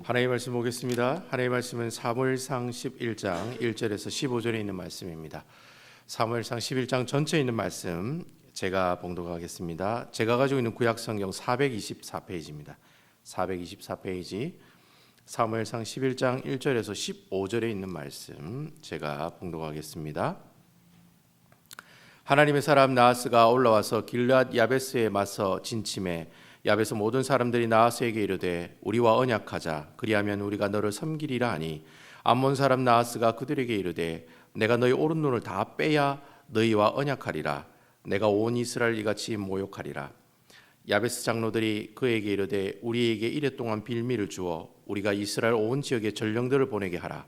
하나님의 말씀 보겠습니다. 하나님의 말씀은 사무엘상 11장 1절에서 15절에 있는 말씀입니다. 사무엘상 11장 전체에 있는 말씀 제가 봉독하겠습니다. 제가 가지고 있는 구약성경 424페이지입니다. 424페이지 사무엘상 11장 1절에서 15절에 있는 말씀 제가 봉독하겠습니다. 하나님의 사람 나하스가 올라와서 길르앗 야베스에 맞서 진침해 야베스 모든 사람들이 나하스에게 이르되 우리와 언약하자 그리하면 우리가 너를 섬기리라 하니 암몬 사람 나하스가 그들에게 이르되 내가 너희 오른 눈을 다 빼야 너희와 언약하리라. 내가 온 이스라엘 이같이 모욕하리라. 야베스 장로들이 그에게 이르되 우리에게 이랫동안 빌미를 주어 우리가 이스라엘 온 지역에 전령들을 보내게 하라.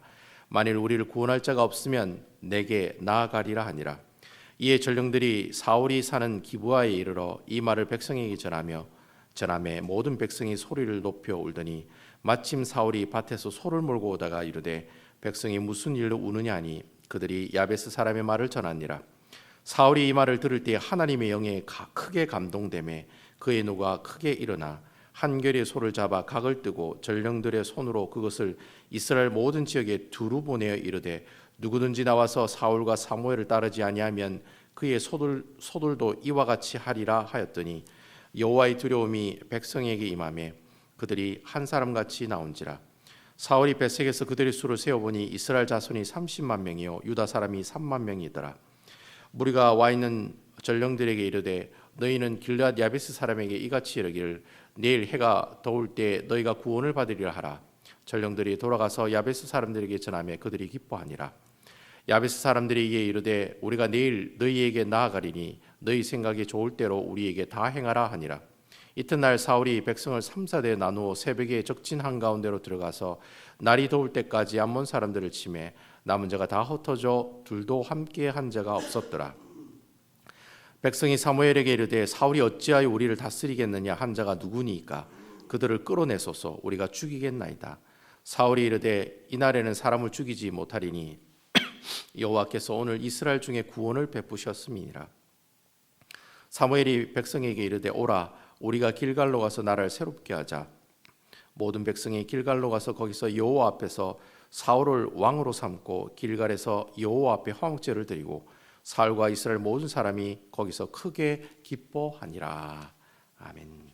만일 우리를 구원할 자가 없으면 내게 나아가리라 하니라. 이에 전령들이 사울이 사는 기브아에 이르러 이 말을 백성에게 전하매 모든 백성이 소리를 높여 울더니 마침 사울이 밭에서 소를 몰고 오다가 이르되 백성이 무슨 일로 우느냐 하니 그들이 야베스 사람의 말을 전하니라. 사울이 이 말을 들을 때 하나님의 영에 크게 감동되매 그의 노가 크게 일어나 한 결의 소를 잡아 각을 뜨고 전령들의 손으로 그것을 이스라엘 모든 지역에 두루 보내어 이르되 누구든지 나와서 사울과 사무엘을 따르지 아니하면 그의 소들도 이와 같이 하리라 하였더니 여호와의 두려움이 백성에게 임하매 그들이 한 사람같이 나온지라. 사울이 벳색에서 그들의 수를 세어보니 이스라엘 자손이 30만 명이요 유다 사람이 3만 명이더라. 무리가 와 있는 전령들에게 이르되 너희는 길르앗 야베스 사람에게 이같이 이르기를 내일 해가 더울 때 너희가 구원을 받으리라 하라. 전령들이 돌아가서 야베스 사람들에게 전하며 그들이 기뻐하니라. 야베스 사람들이 이에 이르되 우리가 내일 너희에게 나아가리니 너희 생각이 좋을 대로 우리에게 다 행하라 하니라. 이튿날 사울이 백성을 3-4대 나누어 새벽에 적진 한가운데로 들어가서 날이 더울 때까지 암몬 사람들을 치매 남은 자가 다 흩어져 둘도 함께 한 자가 없었더라. 백성이 사무엘에게 이르되 사울이 어찌하여 우리를 다스리겠느냐 한 자가 누구니까 그들을 끌어내소서 우리가 죽이겠나이다. 사울이 이르되 이날에는 사람을 죽이지 못하리니 여호와께서 오늘 이스라엘 중에 구원을 베푸셨음이니라. 사무엘이 백성에게 이르되 오라 우리가 길갈로 가서 나라를 새롭게 하자. 모든 백성이 길갈로 가서 거기서 여호와 앞에서 사울을 왕으로 삼고 길갈에서 여호와 앞에 화목제를 드리고 사울과 이스라엘 모든 사람이 거기서 크게 기뻐하니라. 아멘.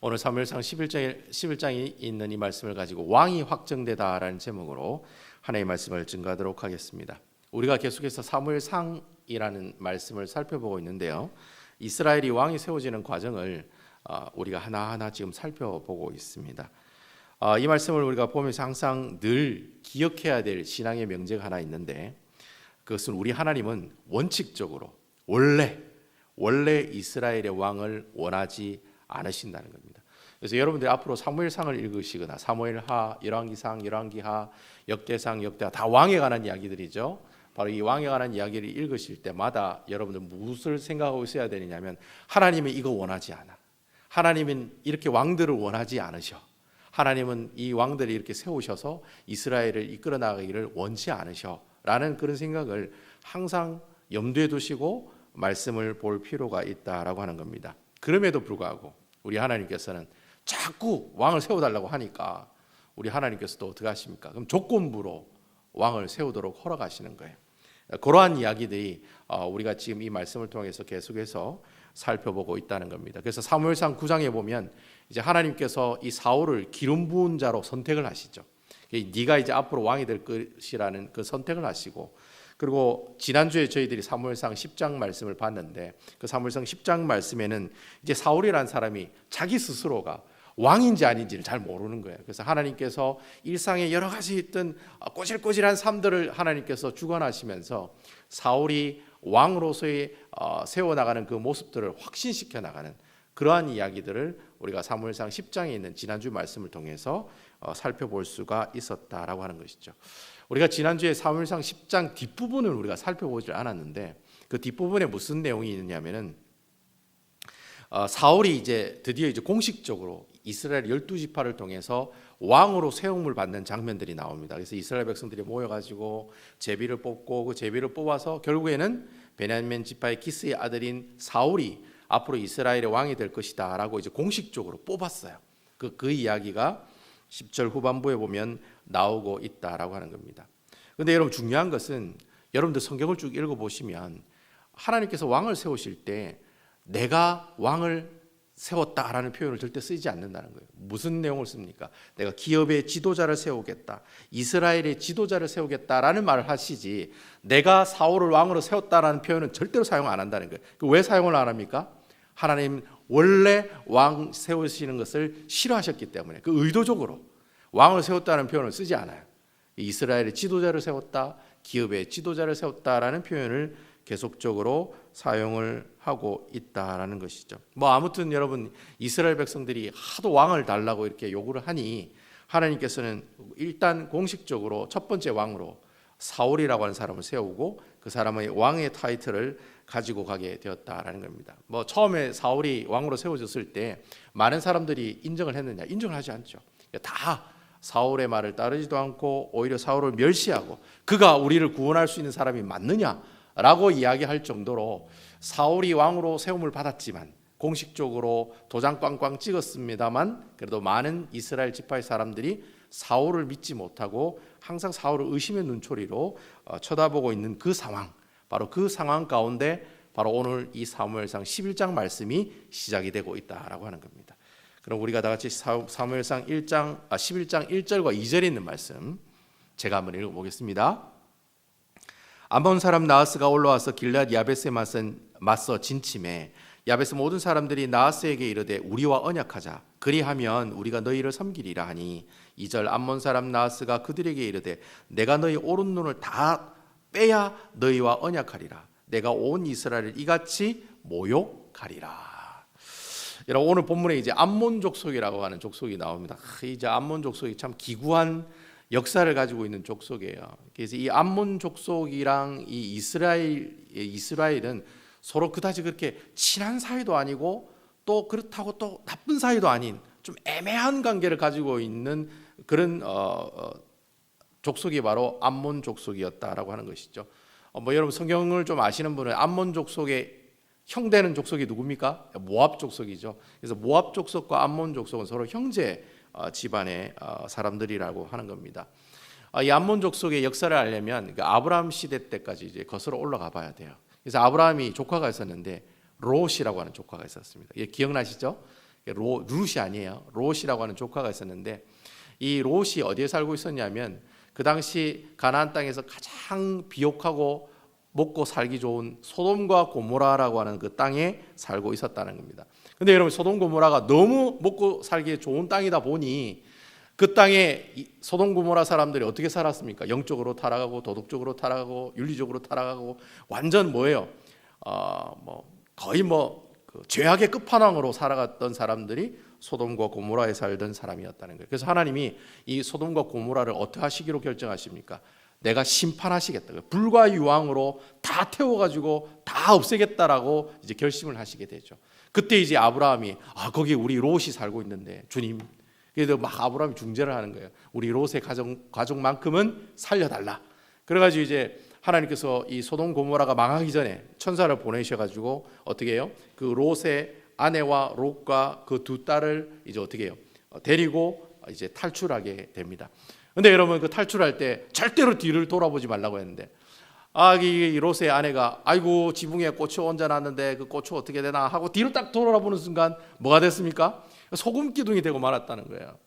오늘 사무엘상 11장에 있는 이 말씀을 가지고 왕이 확정되다라는 제목으로 하나님의 말씀을 증거하도록 하겠습니다. 우리가 계속해서 사무엘상이라는 말씀을 살펴보고 있는데요. 이스라엘이 왕이 세워지는 과정을 우리가 하나하나 지금 살펴보고 있습니다. 이 말씀을 우리가 보면서 항상 늘 기억해야 될 신앙의 명제가 하나 있는데 그것은 우리 하나님은 원칙적으로 원래 이스라엘의 왕을 원하지 않으신다는 겁니다. 그래서 여러분들이 앞으로 사무엘상을 읽으시거나 사무엘하, 열왕기상, 열왕기하, 역대상, 역대하 다 왕에 관한 이야기들이죠. 바로 이 왕에 관한 이야기를 읽으실 때마다 여러분들 무엇을 생각하고 있어야 되느냐면 하나님은 이거 원하지 않아. 하나님은 이렇게 왕들을 원하지 않으셔. 하나님은 이 왕들이 이렇게 세우셔서 이스라엘을 이끌어 나가기를 원치 않으셔. 라는 그런 생각을 항상 염두에 두시고 말씀을 볼 필요가 있다라고 하는 겁니다. 그럼에도 불구하고 우리 하나님께서는 자꾸 왕을 세워달라고 하니까 우리 하나님께서 또 어떻게 하십니까? 그럼 조건부로 왕을 세우도록 허락하시는 거예요. 그러한 이야기들이 우리가 지금 이 말씀을 통해서 계속해서 살펴보고 있다는 겁니다. 그래서 사무엘상 9장에 보면 이제 하나님께서 이 사울을 기름 부은 자로 선택을 하시죠. 네가 이제 앞으로 왕이 될 것이라는 그 선택을 하시고, 그리고 지난주에 저희들이 사무엘상 10장 말씀을 봤는데 그 사무엘상 10장 말씀에는 이제 사울이라는 사람이 자기 스스로가 왕인지 아닌지를 잘 모르는 거예요. 그래서 하나님께서 일상에 여러 가지 있던 꼬질꼬질한 삶들을 하나님께서 주관하시면서 사울이 왕으로서의 세워나가는 그 모습들을 확신시켜 나가는 그러한 이야기들을 우리가 사무엘상 10장에 있는 지난주 말씀을 통해서 살펴볼 수가 있었다라고 하는 것이죠. 우리가 지난주에 사무엘상 10장 뒷부분을 우리가 살펴보지 않았는데 그 뒷부분에 무슨 내용이 있느냐면은 사울이 이제 드디어 이제 공식적으로 이스라엘 12지파를 통해서 왕으로 세움을 받는 장면들이 나옵니다. 그래서 이스라엘 백성들이 모여가지고 제비를 뽑고 그 제비를 뽑아서 결국에는 베냐민 지파의 기스의 아들인 사울이 앞으로 이스라엘의 왕이 될 것이다라고 이제 공식적으로 뽑았어요. 그 이야기가 10절 후반부에 보면 나오고 있다라고 하는 겁니다. 그런데 여러분 중요한 것은 여러분들 성경을 쭉 읽어보시면 하나님께서 왕을 세우실 때 내가 왕을 세웠다라는 표현을 절대 쓰지 않는다는 거예요. 무슨 내용을 씁니까? 내가 기업의 지도자를 세우겠다, 이스라엘의 지도자를 세우겠다라는 말을 하시지 내가 사울을 왕으로 세웠다라는 표현은 절대로 사용 안 한다는 거예요. 왜 사용을 안 합니까? 하나님 원래 왕 세우시는 것을 싫어하셨기 때문에 그 의도적으로 왕을 세웠다는 표현을 쓰지 않아요. 이스라엘의 지도자를 세웠다, 기업의 지도자를 세웠다라는 표현을 계속적으로 사용을 하고 있다라는 것이죠. 아무튼 여러분 이스라엘 백성들이 하도 왕을 달라고 이렇게 요구를 하니 하나님께서는 일단 공식적으로 첫 번째 왕으로 사울이라고 하는 사람을 세우고 그 사람의 왕의 타이틀을 가지고 가게 되었다라는 겁니다. 처음에 사울이 왕으로 세워졌을 때 많은 사람들이 인정을 했느냐? 인정을 하지 않죠. 다 사울의 말을 따르지도 않고 오히려 사울을 멸시하고 그가 우리를 구원할 수 있는 사람이 맞느냐라고 이야기할 정도로 사울이 왕으로 세움을 받았지만 공식적으로 도장 꽝꽝 찍었습니다만 그래도 많은 이스라엘 지파의 사람들이 사울을 믿지 못하고 항상 사울을 의심의 눈초리로 쳐다보고 있는 그 상황, 바로 그 상황 가운데 바로 오늘 이 사무엘상 11장 말씀이 시작이 되고 있다라고 하는 겁니다. 그럼 우리가 다 같이 사무엘상 11장 1절과 2절에 있는 말씀 제가 한번 읽어보겠습니다. 암몬 사람 나하스가 올라와서 길앗 야베스에 맞서 진침해 야베스 모든 사람들이 나하스에게 이르되 우리와 언약하자 그리하면 우리가 너희를 섬기리라 하니 2절 암몬 사람 나하스가 그들에게 이르되 내가 너희 오른눈을 다 빼야 너희와 언약하리라 내가 온 이스라엘을 이같이 모욕하리라. 여러분 오늘 본문에 이제 암몬 족속이라고 하는 족속이 나옵니다. 이제 암몬 족속이 참 기구한 역사를 가지고 있는 족속이에요. 그래서 이 암몬 족속이랑 이 이스라엘은 서로 그다지 그렇게 친한 사이도 아니고 또 그렇다고 또 나쁜 사이도 아닌 좀 애매한 관계를 가지고 있는 그런 족속이 바로 암몬 족속이었다라고 하는 것이죠. 여러분 성경을 좀 아시는 분은 암몬 족속의 형되는 족속이 누굽니까? 모압 족속이죠. 그래서 모압 족속과 암몬 족속은 서로 형제 집안의 사람들이라고 하는 겁니다. 이 암몬 족속의 역사를 알려면 아브라함 시대 때까지 이제 거슬러 올라가 봐야 돼요. 그래서 아브라함이 조카가 있었는데 롯이라고 하는 조카가 있었습니다. 기억나시죠? 룻이 아니에요. 롯이라고 하는 조카가 있었는데 이 롯이 어디에 살고 있었냐면 그 당시 가나안 땅에서 가장 비옥하고 먹고 살기 좋은 소돔과 고모라라고 하는 그 땅에 살고 있었다는 겁니다. 근데 여러분 소돔 고모라가 너무 먹고 살기에 좋은 땅이다 보니 그 땅에 소돔 고모라 사람들이 어떻게 살았습니까? 영적으로 타락하고 도덕적으로 타락하고 윤리적으로 타락하고 완전 뭐예요? 거의 그 죄악의 끝판왕으로 살아갔던 사람들이 소돔과 고모라에 살던 사람이었다는 거예요. 그래서 하나님이 이 소돔과 고모라를 어떻게 하시기로 결정하십니까? 내가 심판하시겠다. 불과 유황으로 다 태워가지고 다 없애겠다라고 이제 결심을 하시게 되죠. 그때 이제 아브라함이 거기 우리 롯이 살고 있는데 주님, 그래도 막 아브라함이 중재를 하는 거예요. 우리 롯의 가족만큼은 살려달라. 그래가지고 이제 하나님께서 이 소돔 고모라가 망하기 전에 천사를 보내셔가지고 어떻게 해요? 그 롯의 아내와 롯과 그 두 딸을 이제 어떻게 해요? 데리고 이제 탈출하게 됩니다. 근데 여러분 그 탈출할 때 절대로 뒤를 돌아보지 말라고 했는데 이 롯의 아내가 아이고 지붕에 꽃이 얹어놨는데 그 꽃이 어떻게 되나 하고 뒤로 딱 돌아보는 순간 뭐가 됐습니까? 소금 기둥이 되고 말았다는 거예요.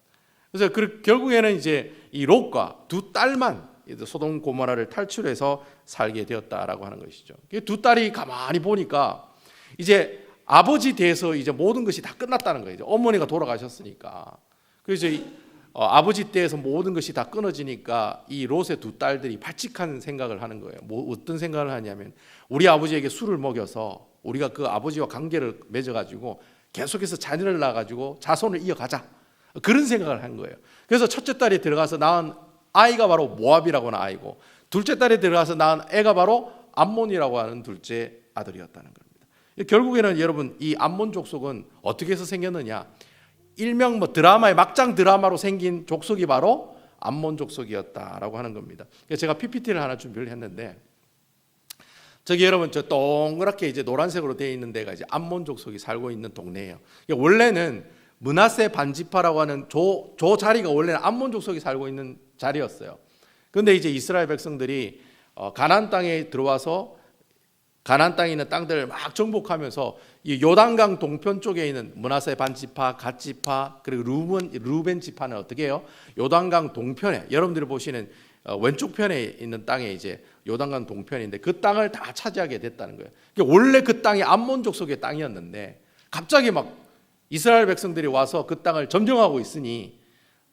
그래서 결국에는 이제 이 롯과 두 딸만 소돔 고모라를 탈출해서 살게 되었다라고 하는 것이죠. 두 딸이 가만히 보니까 이제 아버지 대해서 이제 모든 것이 다 끝났다는 거예요. 어머니가 돌아가셨으니까. 그래서 아버지 때에서 모든 것이 다 끊어지니까 이 롯의 두 딸들이 발칙한 생각을 하는 거예요. 어떤 생각을 하냐면 우리 아버지에게 술을 먹여서 우리가 그 아버지와 관계를 맺어가지고 계속해서 자녀를 낳아가지고 자손을 이어가자. 그런 생각을 한 거예요. 그래서 첫째 딸이 들어가서 낳은 아이가 바로 모압이라고 하는 아이고 둘째 딸이 들어가서 낳은 애가 바로 암몬이라고 하는 둘째 아들이었다는 겁니다. 결국에는 여러분 이 암몬 족속은 어떻게 해서 생겼느냐? 일명 드라마의 막장 드라마로 생긴 족속이 바로 암몬 족속이었다라고 하는 겁니다. 제가 PPT를 하나 준비를 했는데 저기 여러분 저 동그랗게 이제 노란색으로 되어 있는 데가 이제 암몬 족속이 살고 있는 동네예요. 원래는 므낫세 반지파라고 하는 저 자리가 원래는 암몬 족속이 살고 있는 자리였어요. 그런데 이제 이스라엘 백성들이 가나안 땅에 들어와서 가나안 땅에 있는 땅들을 막 정복하면서 이 요단강 동편 쪽에 있는 므낫세 반지파, 갓지파 그리고 루벤 지파는 어떻게 해요? 요단강 동편에 여러분들이 보시는 왼쪽 편에 있는 땅에 이제 요단강 동편인데 그 땅을 다 차지하게 됐다는 거예요. 원래 그 땅이 암몬 족속의 땅이었는데 갑자기 막 이스라엘 백성들이 와서 그 땅을 점령하고 있으니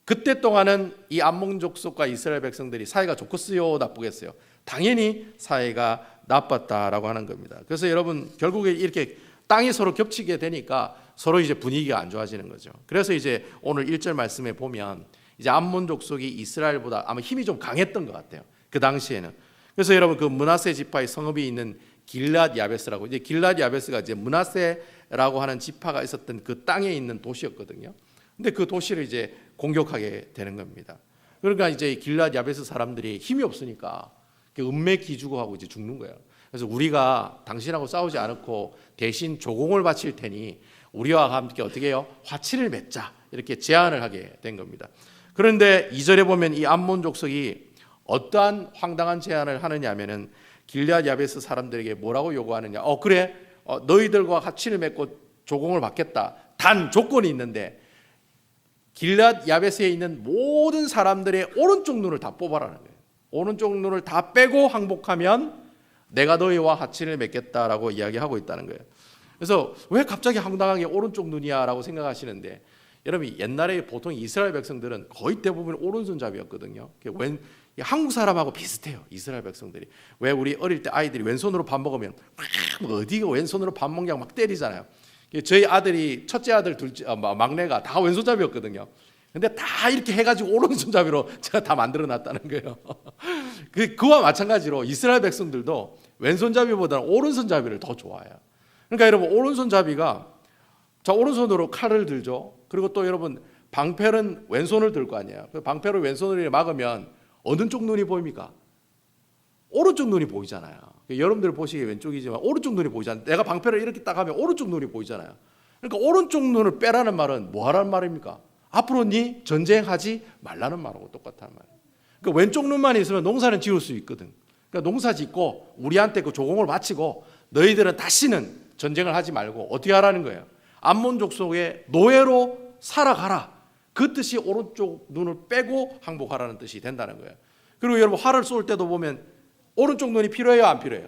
그때 동안은 이 암몬 족속과 이스라엘 백성들이 사이가 좋겠어요, 나쁘겠어요? 당연히 사이가 나빴다라고 하는 겁니다. 그래서 여러분 결국에 이렇게 땅이 서로 겹치게 되니까 서로 이제 분위기가 안 좋아지는 거죠. 그래서 이제 오늘 1절 말씀에 보면 이제 암몬 족속이 이스라엘보다 아마 힘이 좀 강했던 것 같아요. 그 당시에는. 그래서 여러분 그 므낫세 지파의 성읍이 있는 길랏 야베스라고, 이제 길랏 야베스가 이제 므낫세라고 하는 지파가 있었던 그 땅에 있는 도시였거든요. 근데 그 도시를 이제 공격하게 되는 겁니다. 그러니까 이제 길랏 야베스 사람들이 힘이 없으니까 은매 기주고하고 이제 죽는 거예요. 그래서 우리가 당신하고 싸우지 않고 대신 조공을 바칠 테니 우리와 함께 어떻게 해요? 화친을 맺자, 이렇게 제안을 하게 된 겁니다. 그런데 2절에 보면 이 암몬 족속이 어떠한 황당한 제안을 하느냐 하면은 길앗 야베스 사람들에게 뭐라고 요구하느냐? 그래, 너희들과 화친을 맺고 조공을 받겠다. 단 조건이 있는데 길앗 야베스에 있는 모든 사람들의 오른쪽 눈을 다 뽑아라는 거예요. 오른쪽 눈을 다 빼고 항복하면 내가 너희와 화친을 맺겠다라고 이야기하고 있다는 거예요. 그래서 왜 갑자기 황당하게 오른쪽 눈이야라고 생각하시는데, 여러분 옛날에 보통 이스라엘 백성들은 거의 대부분 오른손잡이였거든요. 한국 사람하고 비슷해요. 이스라엘 백성들이. 왜 우리 어릴 때 아이들이 왼손으로 밥 먹으면 어디가 왼손으로 밥 먹냐고 막 때리잖아요. 저희 아들이 첫째 아들 둘째 막내가 다 왼손잡이였거든요. 근데 다 이렇게 해가지고 오른손잡이로 제가 다 만들어놨다는 거예요. 그와 마찬가지로 이스라엘 백성들도 왼손잡이보다는 오른손잡이를 더 좋아해요. 그러니까 여러분 오른손잡이가 자 오른손으로 칼을 들죠. 그리고 또 여러분 방패는 왼손을 들 거 아니에요. 방패로 왼손으로 막으면 어느 쪽 눈이 보입니까? 오른쪽 눈이 보이잖아요. 여러분들 보시기에 왼쪽이지만 오른쪽 눈이 보이잖아요. 내가 방패를 이렇게 딱 하면 오른쪽 눈이 보이잖아요. 그러니까 오른쪽 눈을 빼라는 말은 뭐 하라는 말입니까? 앞으로 네 전쟁하지 말라는 말하고 똑같다는 말이에요. 그러니까 왼쪽 눈만 있으면 농사는 지을 수 있거든. 그러니까 농사 짓고 우리한테 그 조공을 바치고 너희들은 다시는 전쟁을 하지 말고 어떻게 하라는 거예요? 암몬 족속의 노예로 살아가라. 그 뜻이 오른쪽 눈을 빼고 항복하라는 뜻이 된다는 거예요. 그리고 여러분 활을 쏠 때도 보면 오른쪽 눈이 필요해요, 안 필요해요?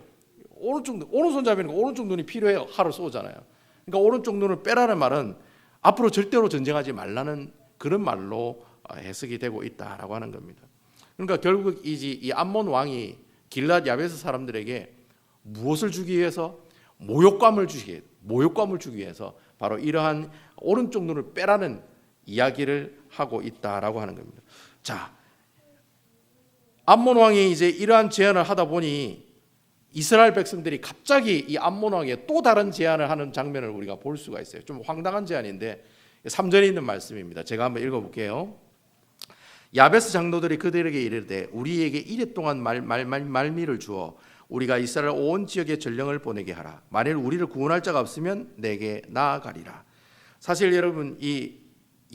오른손잡이는 오른쪽 눈이 필요해요. 활을 쏘잖아요. 그러니까 오른쪽 눈을 빼라는 말은 앞으로 절대로 전쟁하지 말라는 그런 말로 해석이 되고 있다라고 하는 겁니다. 그러니까 결국 이 암몬 왕이 길랏 야베스 사람들에게 무엇을 주기 위해서? 모욕감을 주기 위해서 바로 이러한 오른쪽 눈을 빼라는 이야기를 하고 있다라고 하는 겁니다. 자, 암몬 왕이 이제 이러한 제안을 하다 보니 이스라엘 백성들이 갑자기 이 암몬 왕의 또 다른 제안을 하는 장면을 우리가 볼 수가 있어요. 좀 황당한 제안인데 3절에 있는 말씀입니다. 제가 한번 읽어볼게요. 야베스 장로들이 그들에게 이르되 우리에게 이래 동안 말미를 주어 우리가 이스라엘 온 지역에 전령을 보내게 하라. 만일 우리를 구원할 자가 없으면 내게 나아가리라. 사실 여러분 이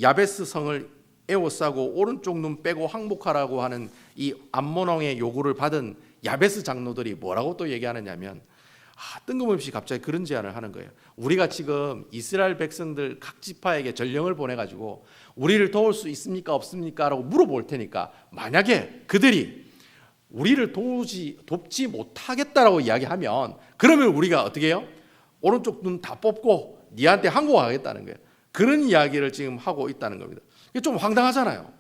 야베스 성을 에워싸고 오른쪽 눈 빼고 항복하라고 하는 이 암몬 왕의 요구를 받은 야베스 장로들이 뭐라고 또 얘기하느냐면 뜬금없이 갑자기 그런 제안을 하는 거예요. 우리가 지금 이스라엘 백성들 각 지파에게 전령을 보내가지고 우리를 도울 수 있습니까 없습니까? 라고 물어볼 테니까 만약에 그들이 우리를 돕지 못하겠다라고 이야기하면 그러면 우리가 어떻게 해요? 오른쪽 눈 다 뽑고 니한테 항복하겠다는 거예요. 그런 이야기를 지금 하고 있다는 겁니다. 이게 좀 황당하잖아요.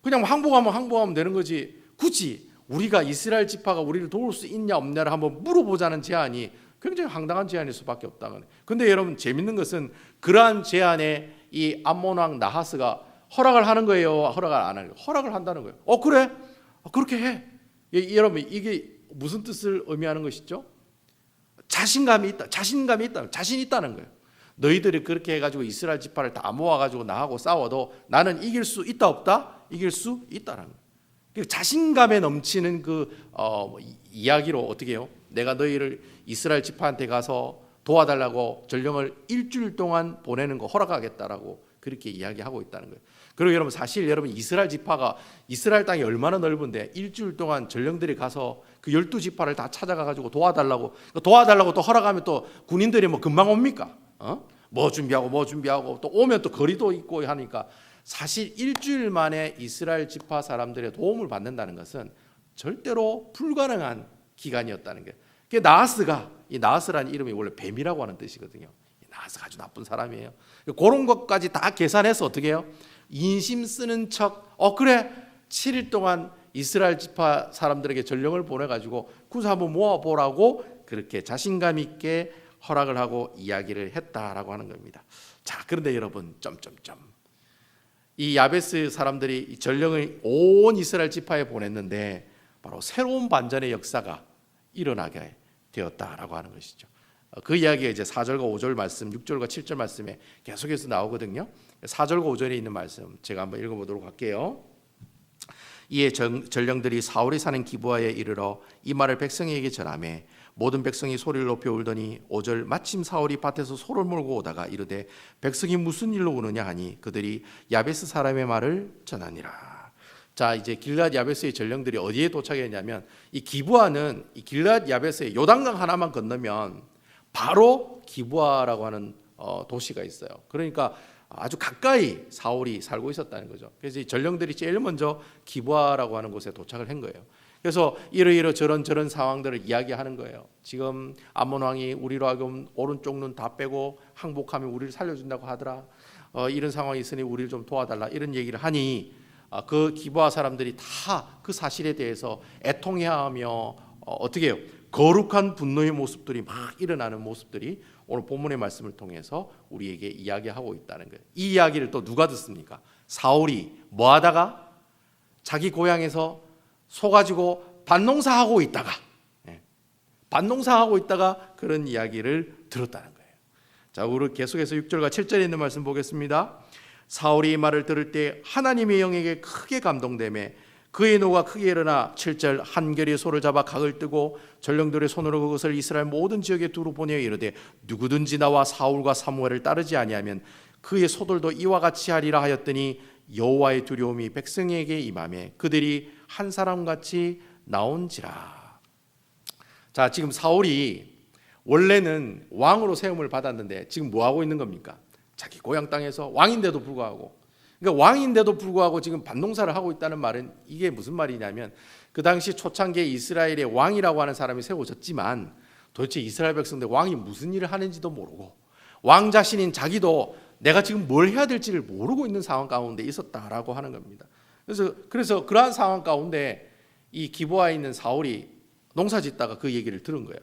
그냥 항복하면 되는 거지 굳이 우리가 이스라엘 지파가 우리를 도울 수 있냐 없냐를 한번 물어보자는 제안이 굉장히 황당한 제안일 수밖에 없다는 거예요. 근데 여러분 재밌는 것은 그러한 제안에 이 암몬 왕 나하스가 허락을 하는 거예요? 허락을 안 하는 거예요? 허락을 한다는 거예요. 그래? 그렇게 해. 여러분 이게 무슨 뜻을 의미하는 것이죠? 자신감이 있다. 자신이 있다는 거예요. 너희들이 그렇게 해가지고 이스라엘 지파를 다 모아가지고 나하고 싸워도 나는 이길 수 있다 없다? 이길 수 있다는 거예요. 자신감에 넘치는 그 이야기로 어떻게 해요? 내가 너희를 이스라엘 지파한테 가서 도와달라고 전령을 일주일 동안 보내는 거 허락하겠다라고 그렇게 이야기하고 있다는 거예요. 그리고 여러분 사실 여러분 이스라엘 지파가 이스라엘 땅이 얼마나 넓은데 일주일 동안 전령들이 가서 그 12지파를 다 찾아가 가지고 도와달라고 또 허락하면 또 군인들이 뭐 금방 옵니까? 뭐 준비하고 또 오면 또 거리도 있고 하니까 사실 일주일 만에 이스라엘 지파 사람들의 도움을 받는다는 것은 절대로 불가능한 기간이었다는 거예요. 그 이 나하스라는 이름이 원래 뱀이라고 하는 뜻이거든요. 나하스가 아주 나쁜 사람이에요. 그런 것까지 다 계산해서 어떻게 해요? 인심 쓰는 척 그래 7일 동안 이스라엘 지파 사람들에게 전령을 보내가지고 군사 한번 모아보라고 그렇게 자신감 있게 허락을 하고 이야기를 했다라고 하는 겁니다. 자, 그런데 여러분 이 야베스 사람들이 이 전령을 온 이스라엘 지파에 보냈는데 바로 새로운 반전의 역사가 일어나게 되었다라고 하는 것이죠. 그 이야기가 이제 4절과 5절 말씀, 6절과 7절 말씀에 계속해서 나오거든요. 4절과 5절에 있는 말씀 제가 한번 읽어보도록 할게요. 이에 전령들이 사울이 사는 기브아에 이르러 이 말을 백성에게 전하매 모든 백성이 소리를 높여 울더니 5절 마침 사울이 밭에서 소를 몰고 오다가 이르되 백성이 무슨 일로 우느냐 하니 그들이 야베스 사람의 말을 전하니라. 자, 이제 길앗 야베스의 전령들이 어디에 도착했냐면 이 기브아는 이 길앗 야베스의 요단강 하나만 건너면 바로 기브아라고 하는 도시가 있어요. 그러니까 아주 가까이 사울이 살고 있었다는 거죠. 그래서 이 전령들이 제일 먼저 기브아라고 하는 곳에 도착을 한 거예요. 그래서 이러이러 저런 상황들을 이야기하는 거예요. 지금 암몬 왕이 우리로 하여금 오른쪽 눈 다 빼고 항복하면 우리를 살려준다고 하더라. 이런 상황이 있으니 우리를 좀 도와달라 이런 얘기를 하니 그 기브아 사람들이 다 그 사실에 대해서 애통해하며 어떻게 해요? 거룩한 분노의 모습들이 막 일어나는 모습들이 오늘 본문의 말씀을 통해서 우리에게 이야기하고 있다는 거예요. 이 이야기를 또 누가 듣습니까? 사울이 뭐 하다가 자기 고향에서 소 가지고 밭농사하고 있다가 그런 이야기를 들었다는 거예요. 자, 우리 계속해서 6절과 7절에 있는 말씀 보겠습니다. 사울이 이 말을 들을 때 하나님의 영에게 크게 감동되매 그의 노가 크게 일어나 7절 한결이 소를 잡아 각을 뜨고 전령들의 손으로 그것을 이스라엘 모든 지역에 두루 보내어 이르되 누구든지 나와 사울과 사무엘을 따르지 아니하면 그의 소들도 이와 같이 하리라 하였더니 여호와의 두려움이 백성에게 임하매 그들이 한 사람같이 나온지라. 자, 지금 사울이 원래는 왕으로 세움을 받았는데 지금 뭐 하고 있는 겁니까? 자기 고향 땅에서 왕인데도 불구하고, 그러니까 왕인데도 불구하고 지금 밭농사를 하고 있다는 말은 이게 무슨 말이냐면 그 당시 초창기에 이스라엘의 왕이라고 하는 사람이 세워졌지만 도대체 이스라엘 백성들 왕이 무슨 일을 하는지도 모르고 왕 자신인 자기도 내가 지금 뭘 해야 될지를 모르고 있는 상황 가운데 있었다라고 하는 겁니다. 그래서 그러한 상황 가운데 이 기브아에 있는 사울이 농사짓다가 그 얘기를 들은 거예요.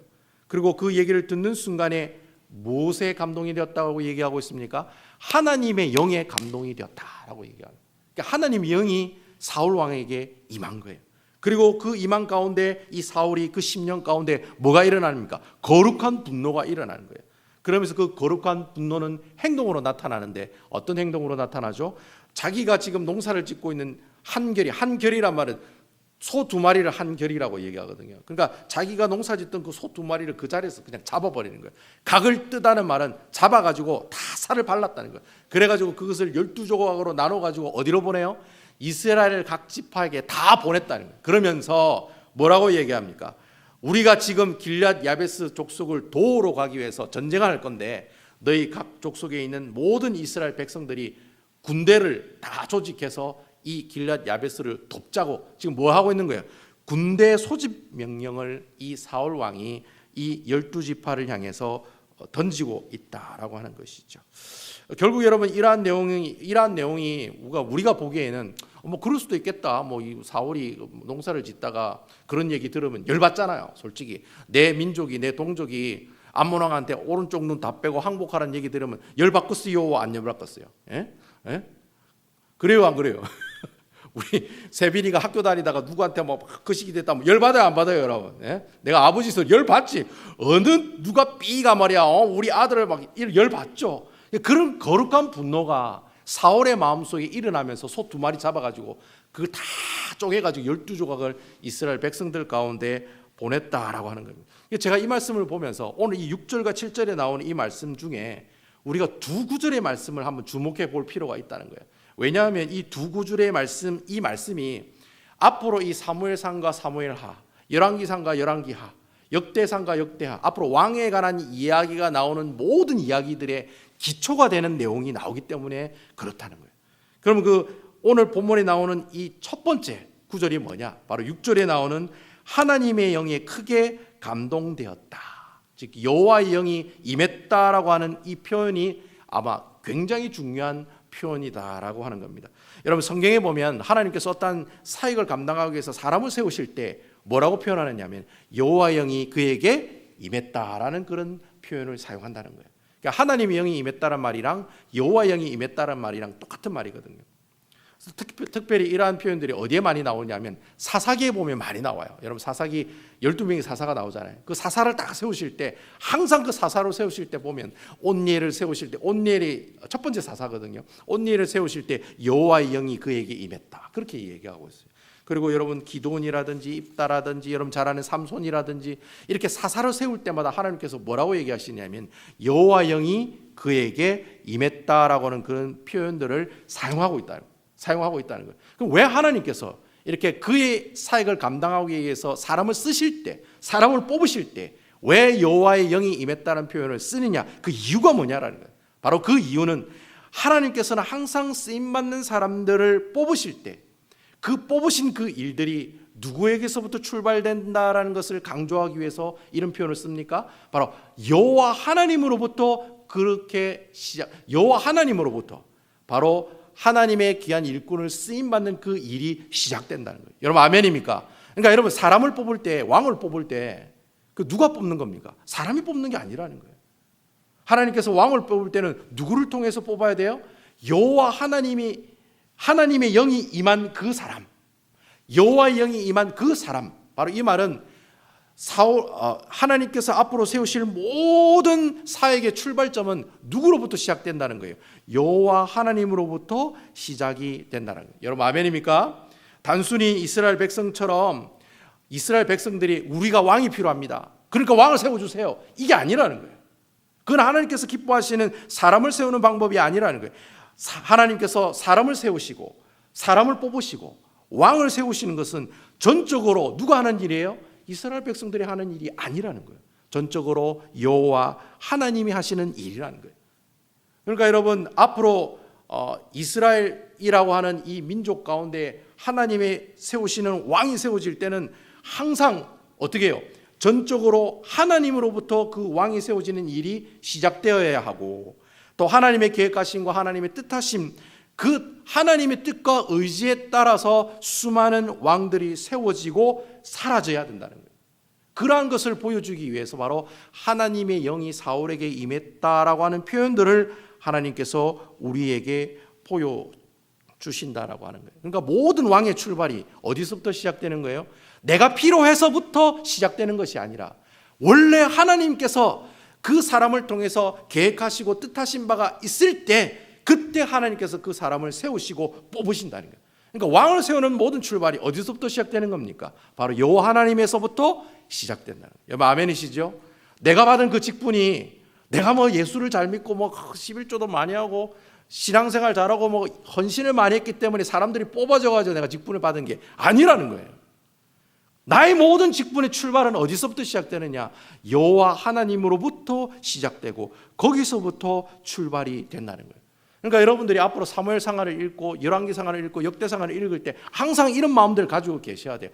그리고 그 얘기를 듣는 순간에 무엇에 감동이 되었다고 얘기하고 있습니까? 하나님의 영에 감동이 되었다라고 얘기하는. 그러니까 하나님의 영이 사울 왕에게 임한 거예요. 그리고 그 임한 가운데 이 사울이 그 10년 가운데 뭐가 일어납니까? 거룩한 분노가 일어나는 거예요. 그러면서 그 거룩한 분노는 행동으로 나타나는데 어떤 행동으로 나타나죠? 자기가 지금 농사를 짓고 있는 한결이란 말은 소 2마리를 한결이라고 얘기하거든요. 그러니까 자기가 농사 짓던 그 소 2마리를 그 자리에서 그냥 잡아버리는 거예요. 각을 뜨다는 말은 잡아가지고 다 살을 발랐다는 거예요. 그래가지고 그것을 12조각으로 나눠가지고 어디로 보내요? 이스라엘 각 지파에게 다 보냈다는 거예요. 그러면서 뭐라고 얘기합니까? 우리가 지금 길앗 야베스 족속을 도우러 가기 위해서 전쟁할 건데 너희 각 족속에 있는 모든 이스라엘 백성들이 군대를 다 조직해서 이 길앗 야베스를 돕자고 지금 뭐 하고 있는 거예요? 군대 소집 명령을 이 사울 왕이 이 12지파를 향해서 던지고 있다라고 하는 것이죠. 결국 여러분 이러한 내용이 우리가 보기에는 뭐 그럴 수도 있겠다. 뭐 이 사울이 농사를 짓다가 그런 얘기 들으면 열받잖아요. 솔직히 내 민족이 내 동족이 암몬 왕한테 오른쪽 눈 다 빼고 항복하라는 얘기 들으면 열받겠어요? 안 열받겠어요? 예? 그래요, 안 그래요? 우리 세빈이가 학교 다니다가 누구한테 뭐 그 시기 됐다면 열받아요, 안 받아요, 여러분? 예? 내가 아버지 소리 열받지. 어느 누가 삐가 말이야, 우리 아들을 막 열받죠. 그런 거룩한 분노가 사울의 마음속에 일어나면서 소 2마리 잡아가지고 그걸 다 쪼개가지고 12조각을 이스라엘 백성들 가운데 보냈다라고 하는 겁니다. 제가 이 말씀을 보면서 오늘 이 6절과 7절에 나오는 이 말씀 중에 우리가 두 구절의 말씀을 한번 주목해 볼 필요가 있다는 거예요. 왜냐하면 이 두 구절의 말씀, 이 말씀이 앞으로 이 사무엘상과 사무엘하, 열왕기상과 열왕기하, 역대상과 역대하, 앞으로 왕에 관한 이야기가 나오는 모든 이야기들의 기초가 되는 내용이 나오기 때문에 그렇다는 거예요. 그럼 그 오늘 본문에 나오는 이 첫 번째 구절이 뭐냐? 바로 6절에 나오는 하나님의 영에 크게 감동되었다. 즉 여호와의 영이 임했다라고 하는 이 표현이 아마 굉장히 중요한 표현이다라고 하는 겁니다. 여러분 성경에 보면 하나님께서 어떤 사역을 감당하기 위해서 사람을 세우실 때 뭐라고 표현하느냐면 여호와의 영이 그에게 임했다라는 그런 표현을 사용한다는 거예요. 그러니까 하나님의 영이 임했다는 말이랑 여호와의 영이 임했다는 말이랑 똑같은 말이거든요. 특별히 이러한 표현들이 어디에 많이 나오냐면 사사기에 보면 많이 나와요. 여러분 사사기 12명의 사사가 나오잖아요. 그 사사를 딱 세우실 때 항상 그 사사로 세우실 때 보면 온니엘을 세우실 때 온니엘이 첫 번째 사사거든요. 온니엘을 세우실 때 여호와의 영이 그에게 임했다. 그렇게 얘기하고 있어요. 그리고 여러분 기드온이라든지 입다라든지 여러분 잘 아는 삼손이라든지 이렇게 사사를 세울 때마다 하나님께서 뭐라고 얘기하시냐면 여호와의 영이 그에게 임했다라고 하는 그런 표현들을 사용하고 있다는 거예요. 그럼 왜 하나님께서 이렇게 그의 사역을 감당하기 위해서 사람을 쓰실 때, 사람을 뽑으실 때 왜 여호와의 영이 임했다는 표현을 쓰느냐? 그 이유가 뭐냐라는 거예요. 바로 그 이유는 하나님께서는 항상 쓰임받는 사람들을 뽑으실 때 그 뽑으신 그 일들이 누구에게서부터 출발된다라는 것을 강조하기 위해서 이런 표현을 씁니까? 바로 여호와 하나님으로부터 그렇게 여호와 하나님으로부터 바로 하나님의 귀한 일꾼을 쓰임받는 그 일이 시작된다는 거예요. 여러분 아멘입니까? 그러니까 여러분 사람을 뽑을 때, 왕을 뽑을 때 그 누가 뽑는 겁니까? 사람이 뽑는 게 아니라는 거예요. 하나님께서 왕을 뽑을 때는 누구를 통해서 뽑아야 돼요? 여호와 하나님의 영이 임한 그 사람, 여호와의 영이 임한 그 사람. 바로 이 말은 하나님께서 앞으로 세우실 모든 사역의 출발점은 누구로부터 시작된다는 거예요. 여호와 하나님으로부터 시작이 된다는 거예요. 여러분 아멘입니까? 단순히 이스라엘 백성처럼 이스라엘 백성들이 우리가 왕이 필요합니다, 그러니까 왕을 세워주세요, 이게 아니라는 거예요. 그건 하나님께서 기뻐하시는 사람을 세우는 방법이 아니라는 거예요. 하나님께서 사람을 세우시고 사람을 뽑으시고 왕을 세우시는 것은 전적으로 누가 하는 일이에요? 이스라엘 백성들이 하는 일이 아니라는 거예요. 전적으로 여호와 하나님이 하시는 일이라는 거예요. 그러니까 여러분 앞으로 이스라엘이라고 하는 이 민족 가운데 하나님의 세우시는 왕이 세워질 때는 항상 어떻게 해요? 전적으로 하나님으로부터 그 왕이 세워지는 일이 시작되어야 하고 또 하나님의 계획하심과 하나님의 뜻하심, 그 하나님의 뜻과 의지에 따라서 수많은 왕들이 세워지고 사라져야 된다는 거예요. 그러한 것을 보여주기 위해서 바로 하나님의 영이 사울에게 임했다라고 하는 표현들을 하나님께서 우리에게 보여주신다라고 하는 거예요. 그러니까 모든 왕의 출발이 어디서부터 시작되는 거예요? 내가 필요해서부터 시작되는 것이 아니라 원래 하나님께서 그 사람을 통해서 계획하시고 뜻하신 바가 있을 때 그때 하나님께서 그 사람을 세우시고 뽑으신다는 거예요. 그러니까 왕을 세우는 모든 출발이 어디서부터 시작되는 겁니까? 바로 여호와 하나님에서부터 시작된다는 거예요. 여러분 아멘이시죠? 내가 받은 그 직분이 내가 뭐 예수를 잘 믿고 뭐 11조도 많이 하고 신앙생활 잘하고 뭐 헌신을 많이 했기 때문에 사람들이 뽑아져가지고 내가 직분을 받은 게 아니라는 거예요. 나의 모든 직분의 출발은 어디서부터 시작되느냐? 여호와 하나님으로부터 시작되고 거기서부터 출발이 된다는 거예요. 그러니까 여러분들이 앞으로 사무엘상하를 읽고 열왕기상하를 읽고 역대상하를 읽을 때 항상 이런 마음들을 가지고 계셔야 돼요.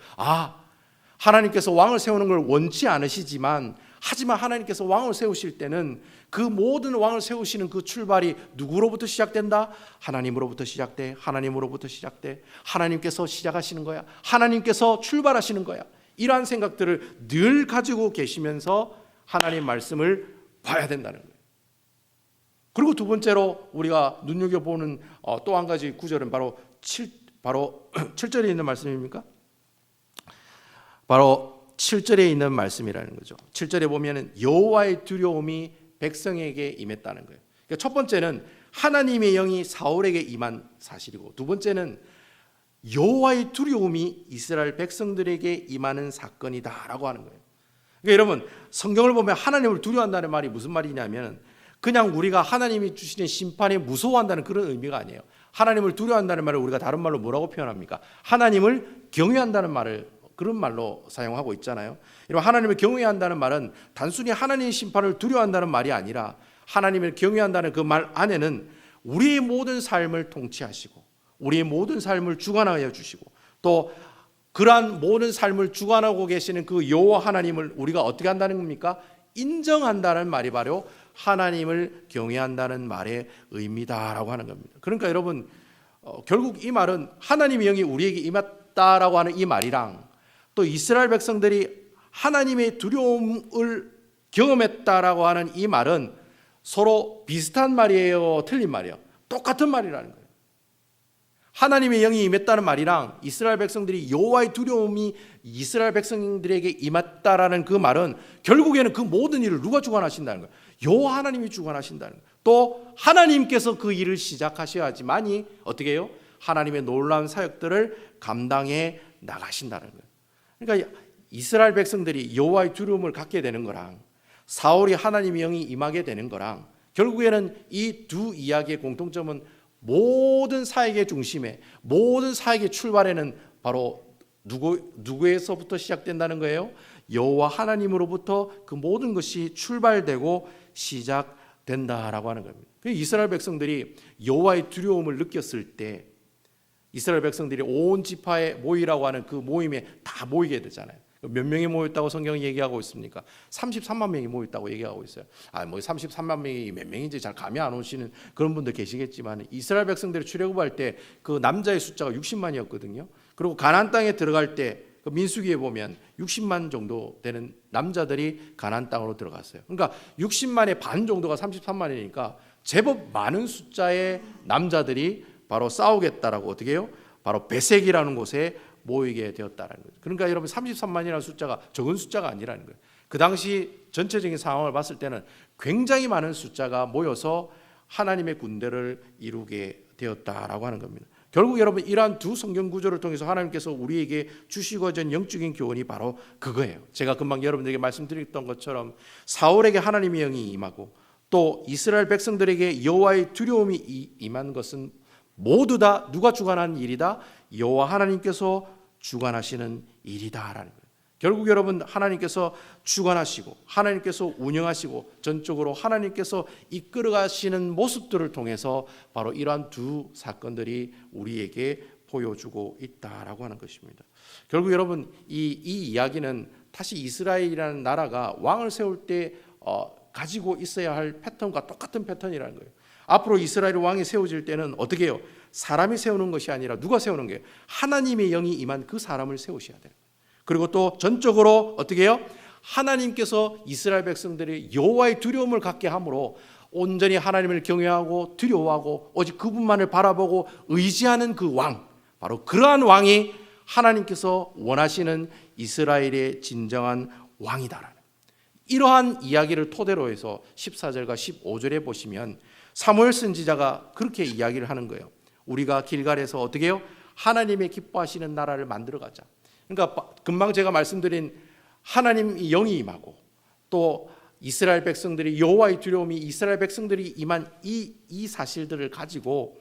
하나님께서 왕을 세우는 걸 원치 않으시지만 하지만 하나님께서 왕을 세우실 때는 그 모든 왕을 세우시는 그 출발이 누구로부터 시작된다? 하나님으로부터 시작돼. 하나님으로부터 시작돼. 하나님께서 시작하시는 거야. 하나님께서 출발하시는 거야. 이러한 생각들을 늘 가지고 계시면서 하나님 말씀을 봐야 된다는 거예요. 그리고 두 번째로 우리가 눈여겨보는 또 한 가지 구절은 바로 7절에 있는 말씀입니까? 바로 7절에 있는 말씀이라는 거죠. 7절에 보면은 여호와의 두려움이 백성에게 임했다는 거예요. 그러니까 첫 번째는 하나님의 영이 사울에게 임한 사실이고 두 번째는 여호와의 두려움이 이스라엘 백성들에게 임하는 사건이다라고 하는 거예요. 그러니까 여러분, 성경을 보면 하나님을 두려워한다는 말이 무슨 말이냐면 그냥 우리가 하나님이 주시는 심판에 무서워한다는 그런 의미가 아니에요. 하나님을 두려워한다는 말을 우리가 다른 말로 뭐라고 표현합니까? 하나님을 경외한다는 말을 그런 말로 사용하고 있잖아요. 여러분, 하나님을 경외한다는 말은 단순히 하나님의 심판을 두려워한다는 말이 아니라 하나님을 경외한다는 그 말 안에는 우리의 모든 삶을 통치하시고 우리의 모든 삶을 주관하여 주시고 또 그러한 모든 삶을 주관하고 계시는 그 여호와 하나님을 우리가 어떻게 한다는 겁니까? 인정한다는 말이 바로 하나님을 경외한다는 말의 의미다라고 하는 겁니다. 그러니까 여러분, 결국 이 말은 하나님의 영이 우리에게 임했다라고 하는 이 말이랑 또 이스라엘 백성들이 하나님의 두려움을 경험했다라고 하는 이 말은 서로 비슷한 말이에요, 틀린 말이에요? 똑같은 말이라는 거예요. 하나님의 영이 임했다는 말이랑 이스라엘 백성들이 여호와의 두려움이 이스라엘 백성들에게 임했다라는 그 말은 결국에는 그 모든 일을 누가 주관하신다는 거예요? 여호와 하나님이 주관하신다는 거예요. 또 하나님께서 그 일을 시작하셔야지만이 어떻게 해요? 하나님의 놀라운 사역들을 감당해 나가신다는 거예요. 그러니까 이스라엘 백성들이 여호와의 두려움을 갖게 되는 거랑 사울이 하나님의 영이 임하게 되는 거랑 결국에는 이 두 이야기의 공통점은 모든 사역의 중심에 모든 사역의 출발에는 바로 누구에서부터 시작된다는 거예요? 여호와 하나님으로부터 그 모든 것이 출발되고 시작된다라고 하는 겁니다. 이스라엘 백성들이 여호와의 두려움을 느꼈을 때 이스라엘 백성들이 온 지파에 모이라고 하는 그 모임에 다 모이게 되잖아요. 몇 명이 모였다고 성경이 얘기하고 있습니까? 33만 명이 모였다고 얘기하고 있어요. 뭐 33만 명이 몇 명인지 잘 감이 안 오시는 그런 분들 계시겠지만 이스라엘 백성들이 출애굽할 때 그 남자의 숫자가 60만이었거든요. 그리고 가나안 땅에 들어갈 때 그 민수기에 보면 60만 정도 되는 남자들이 가나안 땅으로 들어갔어요. 그러니까 60만의 반 정도가 33만이니까 제법 많은 숫자의 남자들이 바로 싸우겠다라고 어떻게 해요? 바로 베색이라는 곳에 모이게 되었다는 거죠. 그러니까 여러분 33만이라는 숫자가 적은 숫자가 아니라는 거예요. 그 당시 전체적인 상황을 봤을 때는 굉장히 많은 숫자가 모여서 하나님의 군대를 이루게 되었다라고 하는 겁니다. 결국 여러분 이러한 두 성경 구조를 통해서 하나님께서 우리에게 주시고자 한 영적인 교훈이 바로 그거예요. 제가 금방 여러분들에게 말씀드렸던 것처럼 사울에게 하나님의 영이 임하고 또 이스라엘 백성들에게 여호와의 두려움이 임한 것은 모두 다 누가 주관하는 일이다? 여호와 하나님께서 주관하시는 일이다라는 거예요. 결국 여러분 하나님께서 주관하시고 하나님께서 운영하시고 전적으로 하나님께서 이끌어 가시는 모습들을 통해서 바로 이러한 두 사건들이 우리에게 보여주고 있다라고 하는 것입니다. 결국 여러분 이 이야기는 다시 이스라엘이라는 나라가 왕을 세울 때 가지고 있어야 할 패턴과 똑같은 패턴이라는 거예요. 앞으로 이스라엘 왕이 세워질 때는 어떻게 해요? 사람이 세우는 것이 아니라 누가 세우는 거예요? 하나님의 영이 임한 그 사람을 세우셔야 돼요. 그리고 또 전적으로 어떻게 해요? 하나님께서 이스라엘 백성들이 여호와의 두려움을 갖게 함으로 온전히 하나님을 경외하고 두려워하고 오직 그분만을 바라보고 의지하는 그 왕, 바로 그러한 왕이 하나님께서 원하시는 이스라엘의 진정한 왕이다라는 이러한 이야기를 토대로 해서 14절과 15절에 보시면 사무엘 선지자가 그렇게 이야기를 하는 거예요. 우리가 길갈에서 어떻게 해요? 하나님의 기뻐하시는 나라를 만들어 가자. 그러니까 금방 제가 말씀드린 하나님의 영이 임하고 또 이스라엘 백성들이 여호와의 두려움이 이스라엘 백성들이 임한 이 사실들을 가지고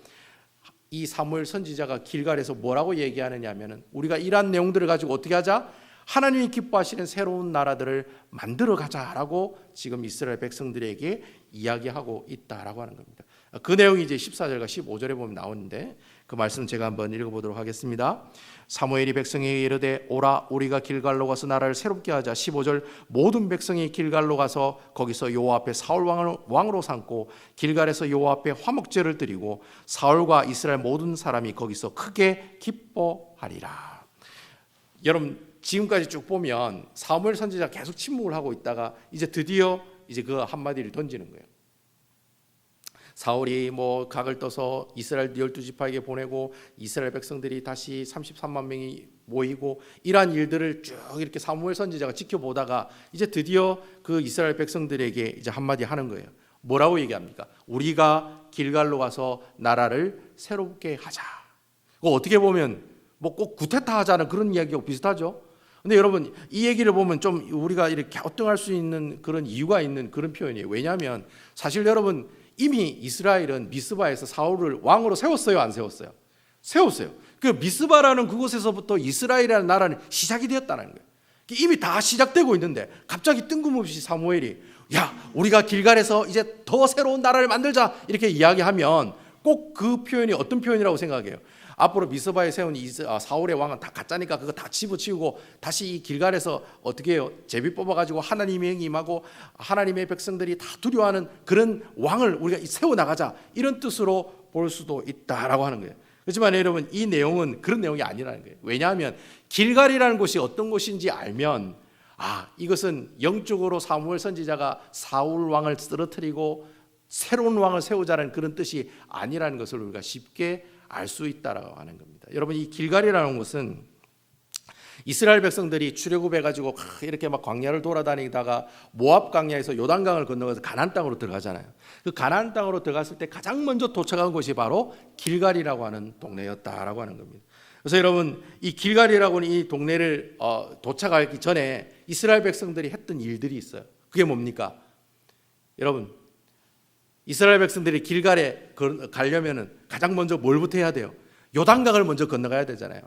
이 사무엘 선지자가 길갈에서 뭐라고 얘기하느냐 하면은 우리가 이러한 내용들을 가지고 어떻게 하자? 하나님이 기뻐하시는 새로운 나라들을 만들어 가자라고 지금 이스라엘 백성들에게 이야기하고 있다라고 하는 겁니다. 그 내용이 이제 14절과 15절에 보면 나오는데 그 말씀 제가 한번 읽어보도록 하겠습니다. 사무엘이 백성에게 이르되 오라 우리가 길갈로 가서 나라를 새롭게 하자. 15절 모든 백성이 길갈로 가서 거기서 여호와 앞에 사울 왕으로 삼고 길갈에서 여호와 앞에 화목제를 드리고 사울과 이스라엘 모든 사람이 거기서 크게 기뻐하리라. 여러분 지금까지 쭉 보면 사무엘 선지자가 계속 침묵을 하고 있다가 이제 드디어 이제 그 한마디를 던지는 거예요. 사울이 뭐 각을 떠서 이스라엘 12지파에게 보내고 이스라엘 백성들이 다시 33만 명이 모이고 이러한 일들을 쭉 이렇게 사무엘 선지자가 지켜보다가 이제 드디어 그 이스라엘 백성들에게 이제 한마디 하는 거예요. 뭐라고 얘기합니까? 우리가 길갈로 가서 나라를 새롭게 하자. 어떻게 보면 뭐 꼭 구테타 하자는 그런 이야기하고 비슷하죠. 근데 여러분 이 얘기를 보면 좀 우리가 이렇게 갸우뚱할 수 있는 그런 이유가 있는 그런 표현이에요. 왜냐하면 사실 여러분 이미 이스라엘은 미스바에서 사울을 왕으로 세웠어요, 안 세웠어요? 세웠어요. 그 미스바라는 그곳에서부터 이스라엘이라는 나라는 시작이 되었다는 거예요. 이미 다 시작되고 있는데 갑자기 뜬금없이 사무엘이 야, 우리가 길갈에서 이제 더 새로운 나라를 만들자 이렇게 이야기하면 꼭 그 표현이 어떤 표현이라고 생각해요? 앞으로 미스바에 세운 사울의 왕은 다 가짜니까 그거 다 집어치우고 다시 이 길갈에서 어떻게 해요? 제비 뽑아가지고 하나님의 영이 임하고 하나님의 백성들이 다 두려워하는 그런 왕을 우리가 세워나가자 이런 뜻으로 볼 수도 있다라고 하는 거예요. 그렇지만 여러분 이 내용은 그런 내용이 아니라는 거예요. 왜냐하면 길갈이라는 곳이 어떤 곳인지 알면 이것은 영적으로 사무엘 선지자가 사울 왕을 쓰러뜨리고 새로운 왕을 세우자는 그런 뜻이 아니라는 것을 우리가 쉽게 알 수 있다라고 하는 겁니다. 여러분 이 길갈이라는 곳은 이스라엘 백성들이 출애굽해가지고 이렇게 막 광야를 돌아다니다가 모압 광야에서 요단강을 건너가서 가나안 땅으로 들어가잖아요. 그 가나안 땅으로 들어갔을 때 가장 먼저 도착한 곳이 바로 길갈이라고 하는 동네였다라고 하는 겁니다. 그래서 여러분 이 길갈이라고 하는 이 동네를 도착하기 전에 이스라엘 백성들이 했던 일들이 있어요. 그게 뭡니까? 여러분 이스라엘 백성들이 길갈에 가려면은 가장 먼저 뭘부터 해야 돼요? 요단강을 먼저 건너가야 되잖아요.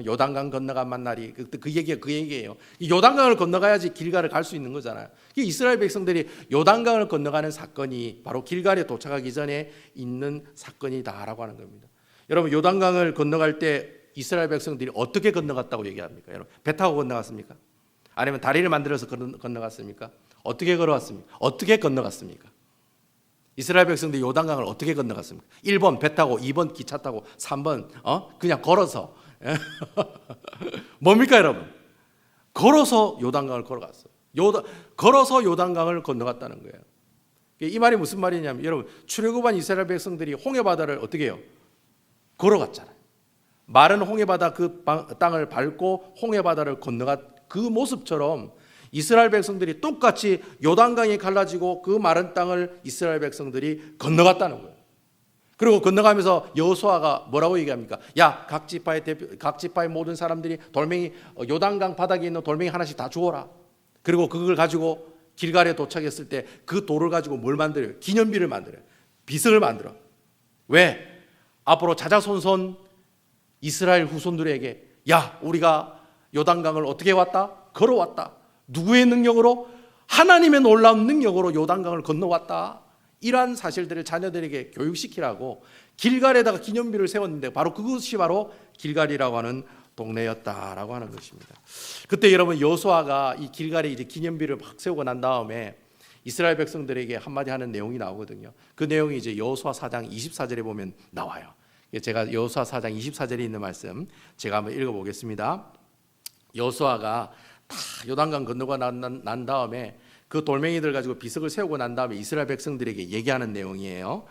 요단강 건너간 만날이 그 얘기예요. 이 요단강을 건너가야지 길갈을 갈 수 있는 거잖아요. 이스라엘 백성들이 요단강을 건너가는 사건이 바로 길갈에 도착하기 전에 있는 사건이다라고 하는 겁니다. 여러분 요단강을 건너갈 때 이스라엘 백성들이 어떻게 건너갔다고 얘기합니까? 여러분 배 타고 건너갔습니까? 아니면 다리를 만들어서 건너갔습니까? 어떻게 걸어왔습니까? 어떻게 건너갔습니까? 이스라엘 백성들이 요단강을 어떻게 건너갔습니까? 1번 배 타고, 2번 기차 타고, 3번 그냥 걸어서. 뭡니까 여러분? 걸어서 요단강을 걸어갔어요. 걸어서 요단강을 건너갔다는 거예요. 이 말이 무슨 말이냐면 여러분 출애굽한 이스라엘 백성들이 홍해바다를 어떻게 해요? 걸어갔잖아요. 마른 홍해바다 그 땅을 밟고 홍해바다를 건너간 그 모습처럼 이스라엘 백성들이 똑같이 요단강이 갈라지고 그 마른 땅을 이스라엘 백성들이 건너갔다는 거예요. 그리고 건너가면서 여호수아가 뭐라고 얘기합니까? 야, 각 지파의 모든 사람들이 돌멩이 요단강 바닥에 있는 돌멩이 하나씩 다 주어라. 그리고 그걸 가지고 길갈에 도착했을 때 그 돌을 가지고 뭘 만들어요? 기념비를 만들어요. 비석을 만들어. 왜? 앞으로 자자손손 이스라엘 후손들에게 야, 우리가 요단강을 어떻게 왔다? 걸어왔다. 누구의 능력으로? 하나님의 놀라운 능력으로 요단강을 건너왔다. 이러한 사실들을 자녀들에게 교육시키라고 길갈에다가 기념비를 세웠는데 바로 그것이 바로 길갈이라고 하는 동네였다라고 하는 것입니다. 그때 여러분 여호수아가 이 길갈에 이제 기념비를 막 세우고 난 다음에 이스라엘 백성들에게 한마디 하는 내용이 나오거든요. 그 내용이 이제 여호수아 4장 24절에 보면 나와요. 제가 여호수아 4장 24절에 있는 말씀 제가 한번 읽어보겠습니다. 여호수아가 다 요단강 건너고 난 다음에 그 돌멩이들 가지고 비석을 세우고 난 다음에 이스라엘 백성들에게 얘기하는 내용이에요.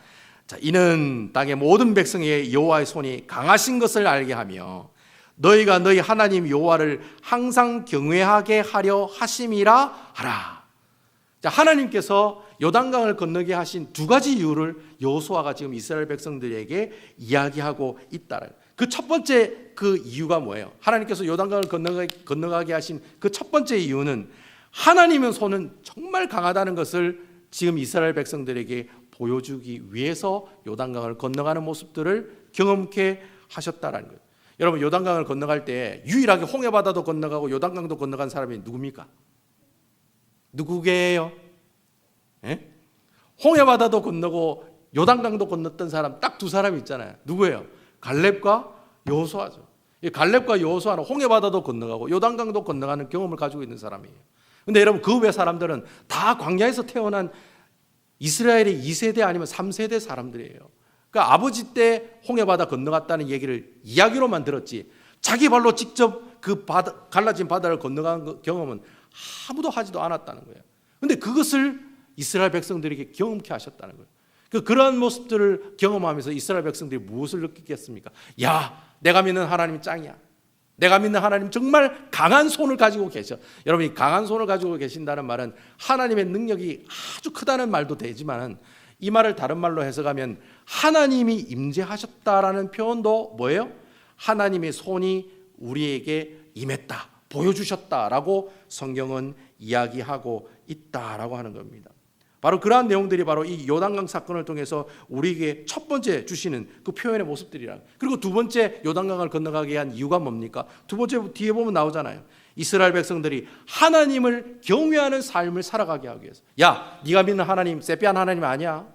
자, 이는 땅의 모든 백성에게 여호와의 손이 강하신 것을 알게 하며 너희가 너희 하나님 여호와를 항상 경외하게 하려 하심이라 하라. 자, 하나님께서 요단강을 건너게 하신 두 가지 이유를 여호수아가 지금 이스라엘 백성들에게 이야기하고 있다는. 그 첫 번째 그 이유가 뭐예요? 하나님께서 요단강을 건너가게 하신 그 첫 번째 이유는 하나님의 손은 정말 강하다는 것을 지금 이스라엘 백성들에게 보여주기 위해서 요단강을 건너가는 모습들을 경험케 하셨다라는 거예요. 여러분 요단강을 건너갈 때 유일하게 홍해바다도 건너가고 요단강도 건너간 사람이 누굽니까? 누구게요? 예? 홍해바다도 건너고 요단강도 건넜던 사람 딱 두 사람이 있잖아요. 누구예요? 갈렙과 여호수아죠. 갈렙과 여호수아는 홍해바다도 건너가고 요단강도 건너가는 경험을 가지고 있는 사람이에요. 근데 여러분 그 외 사람들은 다 광야에서 태어난 이스라엘의 2세대 아니면 3세대 사람들이에요. 그러니까 아버지 때 홍해바다 건너갔다는 얘기를 이야기로만 들었지 자기 발로 직접 그 갈라진 바다를 건너간 경험은 아무도 하지도 않았다는 거예요. 근데 그것을 이스라엘 백성들에게 경험케 하셨다는 거예요. 그런 모습들을 경험하면서 이스라엘 백성들이 무엇을 느끼겠습니까? 야, 내가 믿는 하나님 짱이야. 내가 믿는 하나님 정말 강한 손을 가지고 계셔. 여러분이 강한 손을 가지고 계신다는 말은 하나님의 능력이 아주 크다는 말도 되지만 이 말을 다른 말로 해석하면 하나님이 임재하셨다라는 표현도 뭐예요? 하나님의 손이 우리에게 임했다, 보여주셨다라고 성경은 이야기하고 있다라고 하는 겁니다. 바로 그러한 내용들이 바로 이 요단강 사건을 통해서 우리에게 첫 번째 주시는 그 표현의 모습들이라. 그리고 두 번째 요단강을 건너가게 한 이유가 뭡니까? 두 번째 뒤에 보면 나오잖아요. 이스라엘 백성들이 하나님을 경외하는 삶을 살아가게 하기 위해서. 야, 네가 믿는 하나님 세피한 하나님 아니야.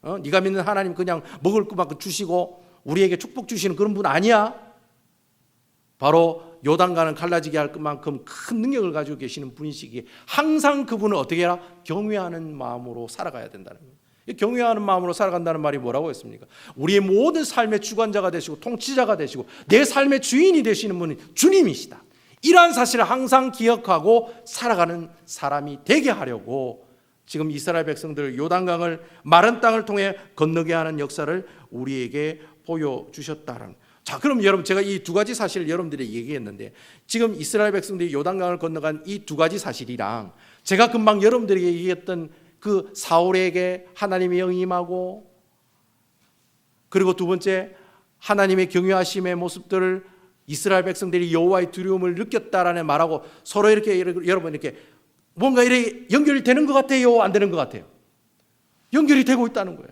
네가 믿는 하나님 그냥 먹을 것만큼 주시고 우리에게 축복 주시는 그런 분 아니야. 바로 요단강을 갈라지게 할 만큼 큰 능력을 가지고 계시는 분이시기에 항상 그분을 어떻게 해라? 경외하는 마음으로 살아가야 된다는 거예요. 경외하는 마음으로 살아간다는 말이 뭐라고 했습니까? 우리의 모든 삶의 주관자가 되시고 통치자가 되시고 내 삶의 주인이 되시는 분은 주님이시다. 이러한 사실을 항상 기억하고 살아가는 사람이 되게 하려고 지금 이스라엘 백성들 요단강을 마른 땅을 통해 건너게 하는 역사를 우리에게 보여주셨다는. 자, 그럼 여러분, 제가 이 두 가지 사실을 여러분들이 얘기했는데 지금 이스라엘 백성들이 요단강을 건너간 이 두 가지 사실이랑 제가 금방 여러분들에게 얘기했던 그 사울에게 하나님의 영이 임하고 그리고 두 번째 하나님의 경외하심의 모습들을 이스라엘 백성들이 여호와의 두려움을 느꼈다라는 말하고 서로 이렇게 여러분 이렇게 뭔가 이렇게 연결이 되는 것 같아요, 안 되는 것 같아요? 연결이 되고 있다는 거예요.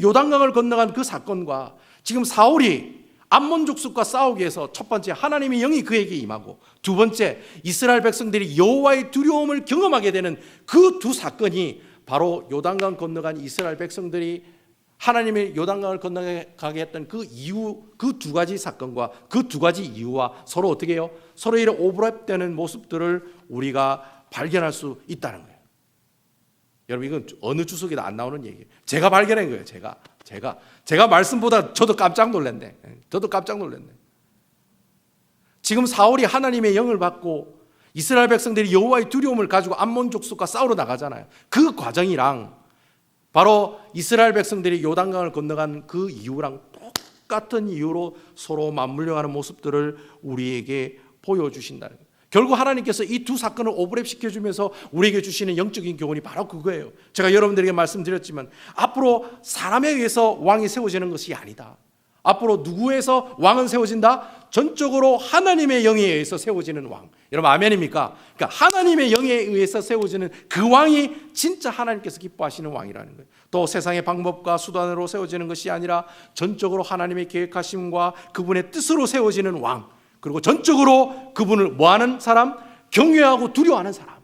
요단강을 건너간 그 사건과 지금 사울이 암몬 족속과 싸우기 위해서 첫 번째 하나님의 영이 그에게 임하고 두 번째 이스라엘 백성들이 여호와의 두려움을 경험하게 되는 그 두 사건이 바로 요단강 건너간 이스라엘 백성들이 하나님의 요단강을 건너가게 했던 그 이유, 그 두 가지 사건과 그 두 가지 이유와 서로 어떻게 해요? 서로 이런 오버랩되는 모습들을 우리가 발견할 수 있다는 거예요. 여러분, 이건 어느 주석에도 안 나오는 얘기예요. 제가 발견한 거예요. 제가 말씀보다 저도 깜짝 놀랐네. 지금 사울이 하나님의 영을 받고 이스라엘 백성들이 여호와의 두려움을 가지고 암몬 족속과 싸우러 나가잖아요. 그 과정이랑 바로 이스라엘 백성들이 요단강을 건너간 그 이유랑 똑같은 이유로 서로 맞물려가는 모습들을 우리에게 보여주신다는 거예요. 결국 하나님께서 이 두 사건을 오버랩 시켜주면서 우리에게 주시는 영적인 교훈이 바로 그거예요. 제가 여러분들에게 말씀드렸지만 앞으로 사람에 의해서 왕이 세워지는 것이 아니다. 앞으로 누구에서 왕은 세워진다? 전적으로 하나님의 영에 의해서 세워지는 왕. 여러분 아멘입니까? 그러니까 하나님의 영에 의해서 세워지는 그 왕이 진짜 하나님께서 기뻐하시는 왕이라는 거예요. 또 세상의 방법과 수단으로 세워지는 것이 아니라 전적으로 하나님의 계획하심과 그분의 뜻으로 세워지는 왕. 그리고 전적으로 그분을 뭐하는 사람? 경외하고 두려워하는 사람.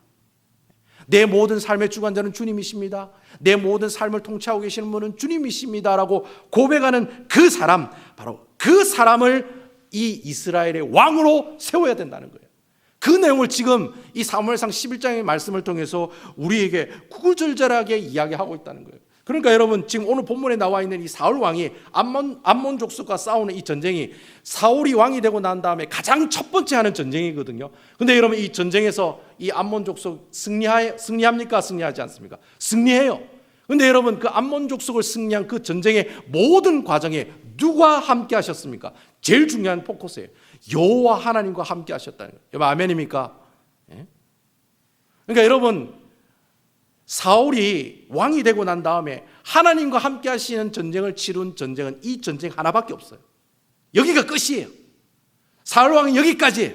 내 모든 삶의 주관자는 주님이십니다. 내 모든 삶을 통치하고 계시는 분은 주님이십니다라고 고백하는 그 사람, 바로 그 사람을 이 이스라엘의 왕으로 세워야 된다는 거예요. 그 내용을 지금 이 사무엘상 11장의 말씀을 통해서 우리에게 구구절절하게 이야기하고 있다는 거예요. 그러니까 여러분, 지금 오늘 본문에 나와 있는 이 사울 왕이 암몬 족속과 싸우는 이 전쟁이 사울이 왕이 되고 난 다음에 가장 첫 번째 하는 전쟁이거든요. 근데 여러분, 이 전쟁에서 이 암몬 족속 승리합니까? 승리하지 않습니까? 승리해요. 근데 여러분, 그 암몬 족속을 승리한 그 전쟁의 모든 과정에 누가 함께 하셨습니까? 제일 중요한 포커스예요. 여호와 하나님과 함께 하셨다는 거예요. 여러분 아멘입니까? 예? 그러니까 여러분, 사울이 왕이 되고 난 다음에 하나님과 함께 하시는 전쟁을 치룬 전쟁은 이 전쟁 하나밖에 없어요. 여기가 끝이에요. 사울 왕은 여기까지예요.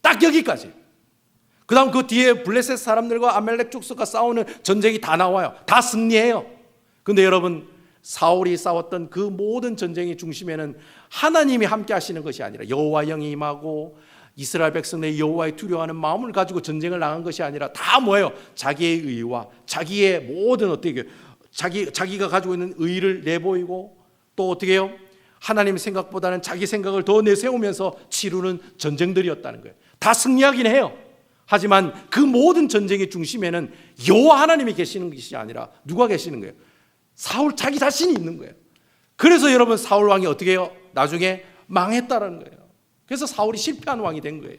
딱 여기까지. 그 다음 그 뒤에 블레셋 사람들과 아멜렉 족속과 싸우는 전쟁이 다 나와요. 다 승리해요. 근데 여러분, 사울이 싸웠던 그 모든 전쟁의 중심에는 하나님이 함께 하시는 것이 아니라 여호와 영이 임하고 이스라엘 백성의 여호와의 두려워하는 마음을 가지고 전쟁을 나간 것이 아니라 다 뭐예요? 자기의 의와 자기의 모든 어떻게 자기가 가지고 있는 의를 내보이고 또 어떻게 해요? 하나님 생각보다는 자기 생각을 더 내세우면서 치르는 전쟁들이었다는 거예요. 다 승리하긴 해요. 하지만 그 모든 전쟁의 중심에는 여호와 하나님이 계시는 것이 아니라 누가 계시는 거예요? 사울 자기 자신이 있는 거예요. 그래서 여러분, 사울 왕이 어떻게 해요? 나중에 망했다라는 거예요. 그래서 사울이 실패한 왕이 된 거예요.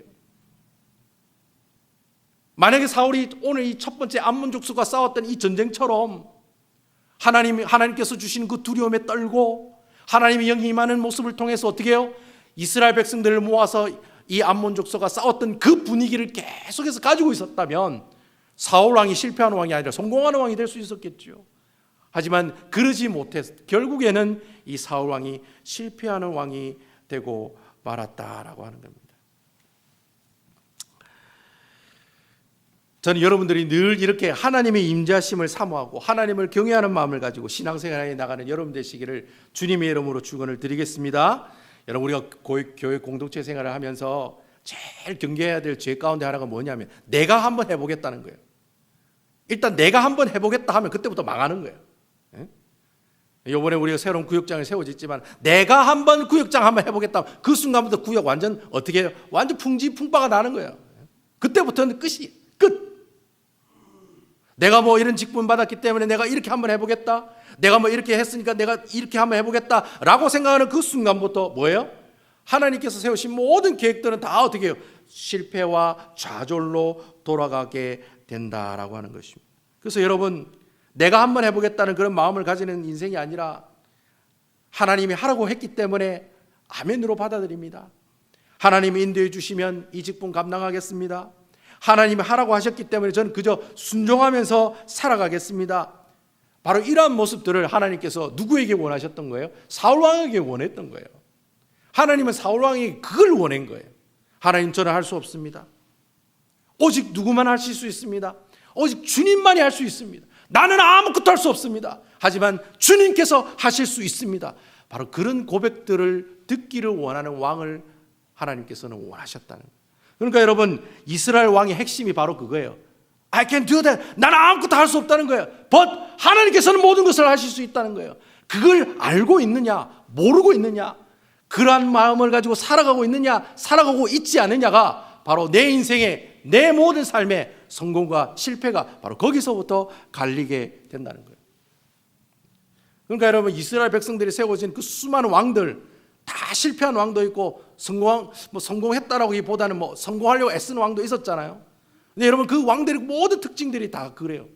만약에 사울이 오늘 이 첫 번째 암몬 족속과 싸웠던 이 전쟁처럼 하나님께서 주시는 그 두려움에 떨고 하나님의 영이 임하는 모습을 통해서 어떻게 해요? 이스라엘 백성들을 모아서 이 암몬 족속과 싸웠던 그 분위기를 계속해서 가지고 있었다면 사울 왕이 실패하는 왕이 아니라 성공하는 왕이 될 수 있었겠죠. 하지만 그러지 못해서 결국에는 이 사울 왕이 실패하는 왕이 되고 말았다라고 하는 겁니다. 저는 여러분들이 늘 이렇게 하나님의 임재하심을 사모하고 하나님을 경외하는 마음을 가지고 신앙생활에 나가는 여러분 되시기를 주님의 이름으로 축원을 드리겠습니다. 여러분, 우리가 교회 공동체 생활을 하면서 제일 경계해야 될 죄 가운데 하나가 뭐냐면 내가 한번 해보겠다는 거예요. 일단 내가 한번 해보겠다 하면 그때부터 망하는 거예요. 이번에 우리가 새로운 구역장을 세워졌지만 내가 한번 구역장 한번 해보겠다, 그 순간부터 구역 완전 어떻게 해요? 완전 풍지풍파가 나는 거예요. 그때부터는 끝이 끝. 내가 뭐 이런 직분 받았기 때문에 내가 이렇게 한번 해보겠다, 내가 뭐 이렇게 했으니까 내가 이렇게 한번 해보겠다라고 생각하는 그 순간부터 뭐예요? 하나님께서 세우신 모든 계획들은 다 어떻게 해요? 실패와 좌절로 돌아가게 된다라고 하는 것입니다. 그래서 여러분, 내가 한번 해보겠다는 그런 마음을 가지는 인생이 아니라 하나님이 하라고 했기 때문에 아멘으로 받아들입니다. 하나님이 인도해 주시면 이 직분 감당하겠습니다. 하나님이 하라고 하셨기 때문에 저는 그저 순종하면서 살아가겠습니다. 바로 이러한 모습들을 하나님께서 누구에게 원하셨던 거예요? 사울왕에게 원했던 거예요. 하나님은 사울왕이 그걸 원한 거예요. 하나님, 저는 할 수 없습니다. 오직 누구만 하실 수 있습니다. 오직 주님만이 할 수 있습니다. 나는 아무것도 할 수 없습니다. 하지만 주님께서 하실 수 있습니다. 바로 그런 고백들을 듣기를 원하는 왕을 하나님께서는 원하셨다는 거예요. 그러니까 여러분, 이스라엘 왕의 핵심이 바로 그거예요. I can do that. 나는 아무것도 할 수 없다는 거예요. But 하나님께서는 모든 것을 하실 수 있다는 거예요. 그걸 알고 있느냐, 모르고 있느냐, 그러한 마음을 가지고 살아가고 있느냐, 살아가고 있지 않느냐가 바로 내 인생의, 내 모든 삶의 성공과 실패가 바로 거기서부터 갈리게 된다는 거예요. 그러니까 여러분, 이스라엘 백성들이 세워진 그 수많은 왕들, 다 실패한 왕도 있고 성공했다라기보다는 성공하려고 애쓰는 왕도 있었잖아요. 근데 여러분, 그 왕들의 모든 특징들이 다 그래요.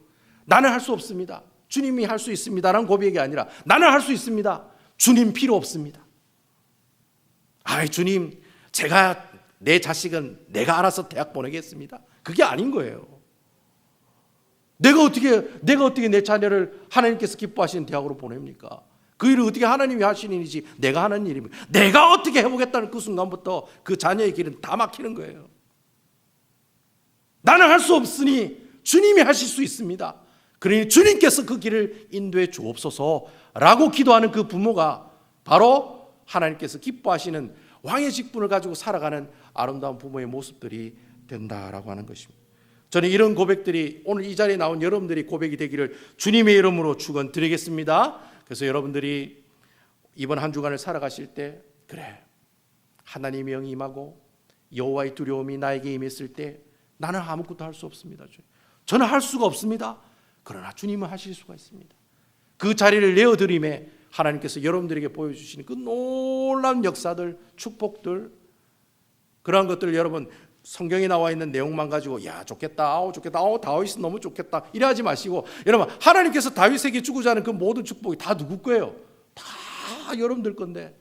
나는 할 수 없습니다. 주님이 할 수 있습니다라는 고백이 아니라 나는 할 수 있습니다. 주님 필요 없습니다. 주님, 제가 내 자식은 내가 알아서 대학 보내겠습니다. 그게 아닌 거예요. 내가 어떻게 내 자녀를 하나님께서 기뻐하시는 대학으로 보냅니까? 그 일을 어떻게 하나님이 하시는 일이지 내가 하는 일입니다. 내가 어떻게 해보겠다는 그 순간부터 그 자녀의 길은 다 막히는 거예요. 나는 할 수 없으니 주님이 하실 수 있습니다. 그러니 주님께서 그 길을 인도해 주옵소서라고 기도하는 그 부모가 바로 하나님께서 기뻐하시는 왕의 직분을 가지고 살아가는 아름다운 부모의 모습들이 된다라고 하는 것입니다. 저는 이런 고백들이 오늘 이 자리에 나온 여러분들이 고백이 되기를 주님의 이름으로 축원드리겠습니다. 그래서 여러분들이 이번 한 주간을 살아가실 때, 그래, 하나님의 영이 임하고 여호와의 두려움이 나에게 임했을 때 나는 아무것도 할 수 없습니다. 저는 할 수가 없습니다. 그러나 주님은 하실 수가 있습니다. 그 자리를 내어드림에 하나님께서 여러분들에게 보여주시는 그 놀라운 역사들, 축복들, 그러한 것들을 여러분 성경에 나와 있는 내용만 가지고 야 좋겠다, 좋겠다, 다윗은 너무 좋겠다 이래 하지 마시고, 여러분 하나님께서 다윗에게 주고자 하는 그 모든 축복이 다 누구 거예요? 다 여러분들 건데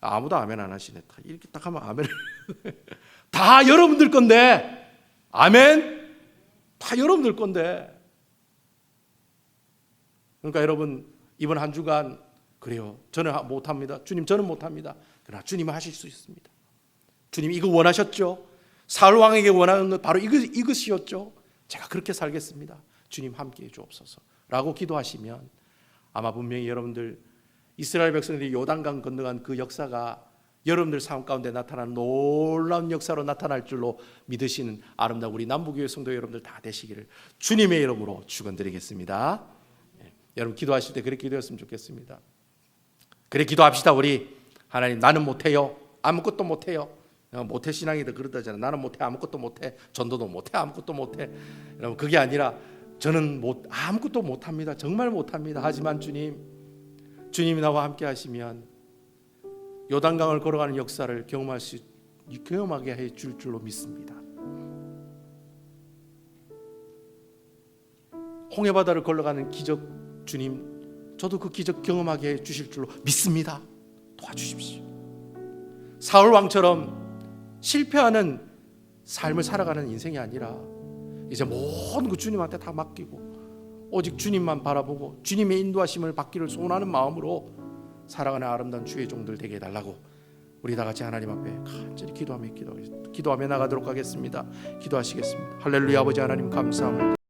아무도 아멘 안 하시네. 이렇게 딱 하면 아멘 다 여러분들 건데, 아멘, 다 여러분들 건데. 그러니까 여러분 이번 한 주간, 그래요, 저는 못합니다. 주님, 저는 못합니다. 그러나 주님은 하실 수 있습니다. 주님 이거 원하셨죠? 사울 왕에게 원하는 것 바로 이것이었죠. 제가 그렇게 살겠습니다. 주님 함께해 주옵소서 라고 기도하시면 아마 분명히 여러분들 이스라엘 백성들이 요단강 건너간 그 역사가 여러분들 삶 가운데 나타나는 놀라운 역사로 나타날 줄로 믿으시는 아름다운 우리 남부교회 성도 여러분들 다 되시기를 주님의 이름으로 축원드리겠습니다. 여러분 기도하실 때 그렇게 기도했으면 좋겠습니다. 그래 기도합시다. 우리 하나님, 나는 못해요. 아무것도 못해요. 모태 신앙이다 그러다잖아요. 나는 못해, 아무것도 못해. 전도도 못해, 아무것도 못해. 여러분 그게 아니라 저는 아무것도 못합니다. 정말 못합니다. 하지만 주님이 나와 함께 하시면 요단강을 걸어가는 역사를 경험하게 해줄 줄로 믿습니다. 홍해바다를 걸어가는 기적, 주님 저도 그 기적 경험하게 해주실 줄로 믿습니다. 도와주십시오. 사울 왕처럼 실패하는 삶을 살아가는 인생이 아니라 이제 모든 거 주님한테 다 맡기고 오직 주님만 바라보고 주님의 인도하심을 받기를 소원하는 마음으로 살아가는 아름다운 주의 종들 되게 해달라고 우리 다 같이 하나님 앞에 간절히 기도하며 나가도록 하겠습니다. 기도하시겠습니다. 할렐루야. 아버지 하나님 감사합니다.